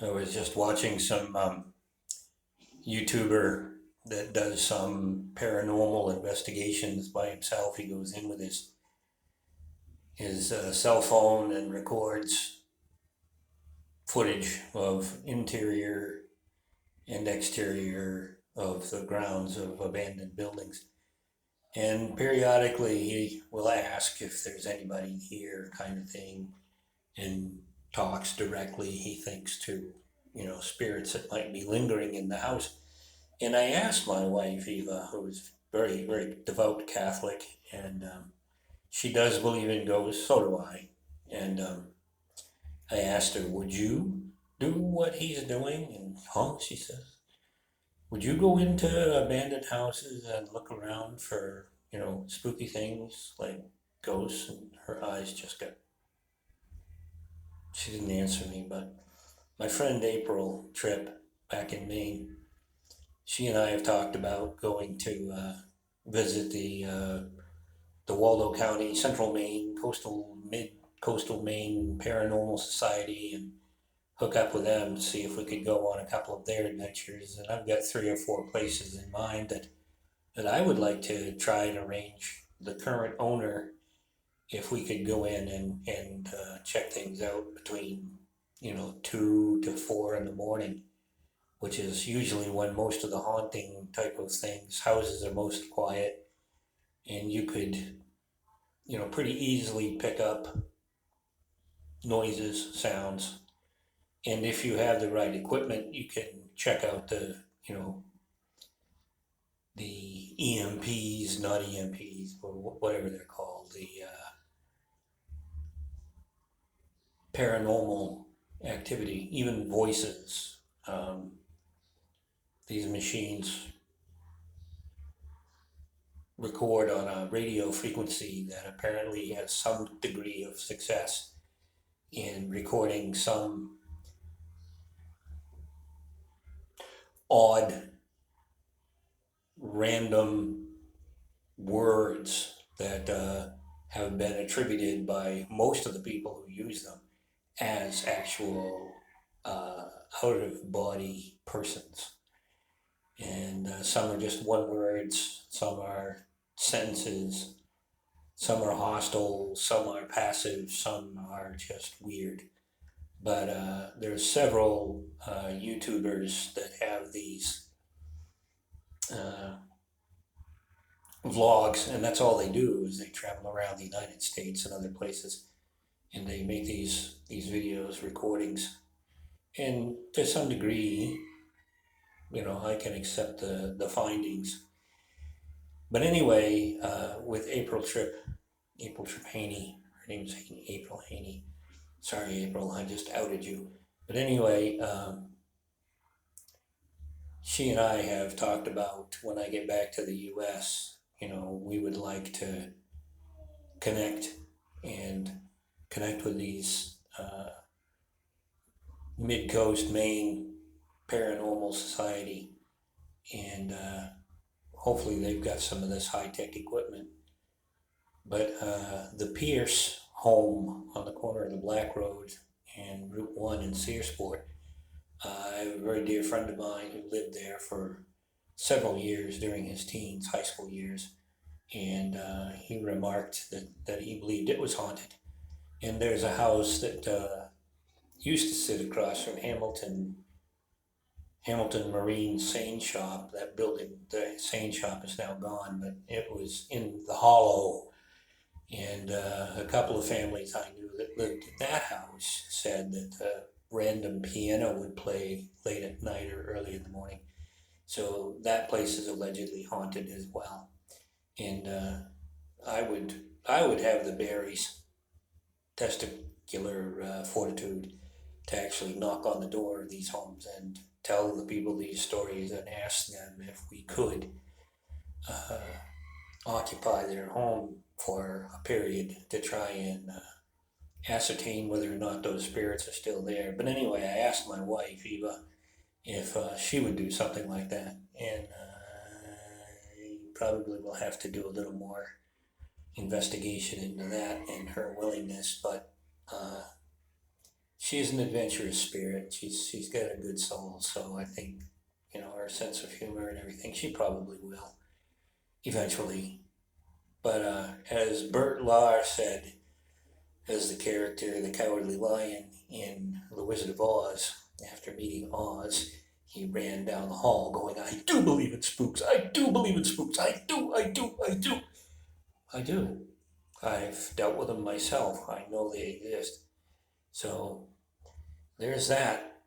I was just watching some YouTuber that does some paranormal investigations by himself. He goes in with his cell phone and records footage of interior and exterior of the grounds of abandoned buildings. And periodically he will ask if there's anybody here, kind of thing, and talks directly, he thinks, to, spirits that might be lingering in the house. And I asked my wife, Eva, who is very, very devout Catholic, and she does believe in ghosts, so do I. And I asked her, would you do what he's doing? And, she says, would you go into abandoned houses and look around for, spooky things like ghosts? And her eyes just got, she didn't answer me. But my friend April Tripp back in Maine, she and I have talked about going to visit the Waldo County, Central Maine, coastal Maine Paranormal Society and hook up with them to see if we could go on a couple of their adventures. And I've got 3 or 4 places in mind that I would like to try and arrange the current owner if we could go in and check things out between 2 to 4 in the morning, which is usually when most of the haunting type of things, houses are most quiet, and you could pretty easily pick up noises, sounds, and if you have the right equipment, you can check out the EMPs, not EMPs, or whatever they're called, the paranormal activity, even voices. Um, these machines record on a radio frequency that apparently has some degree of success in recording some odd, random words that have been attributed by most of the people who use them as actual out of body persons. And some are just one words, some are sentences, some are hostile, some are passive, some are just weird. But there's several YouTubers that have these uh, vlogs, and that's all they do is they travel around the United States and other places, and they make these videos, recordings, and to some degree, I can accept the findings. But anyway, with April Tripp Haney, her name's April Haney. Sorry, April, I just outed you. But anyway, she and I have talked about when I get back to the U.S. We would like to connect and connect with these Mid Coast Maine Paranormal Society, and hopefully they've got some of this high tech equipment. But the Pierce home on the corner of the Black Road and Route 1 in Searsport, I have a very dear friend of mine who lived there for several years during his teens, high school years, and he remarked that he believed it was haunted. And there's a house that used to sit across from Hamilton Marine Seine Shop. That building, the Seine Shop, is now gone, but it was in the hollow. And a couple of families I knew that lived in that house said that a random piano would play late at night or early in the morning. So that place is allegedly haunted as well. And I would I would have the Barrys' testicular fortitude to actually knock on the door of these homes and tell the people these stories and ask them if we could uh, occupy their home for a period to try and ascertain whether or not those spirits are still there. But anyway, I asked my wife, Eva, if she would do something like that. And probably will have to do a little more investigation into that and her willingness. But she's an adventurous spirit. She's got a good soul, so I think, her sense of humor and everything, she probably will eventually. But as Bert Lahr said, as the character, the Cowardly Lion in The Wizard of Oz, after meeting Oz, he ran down the hall going, "I do believe in spooks. I do believe in spooks. I do. I do. I do. I do. I've dealt with them myself. I know they exist." So there's that.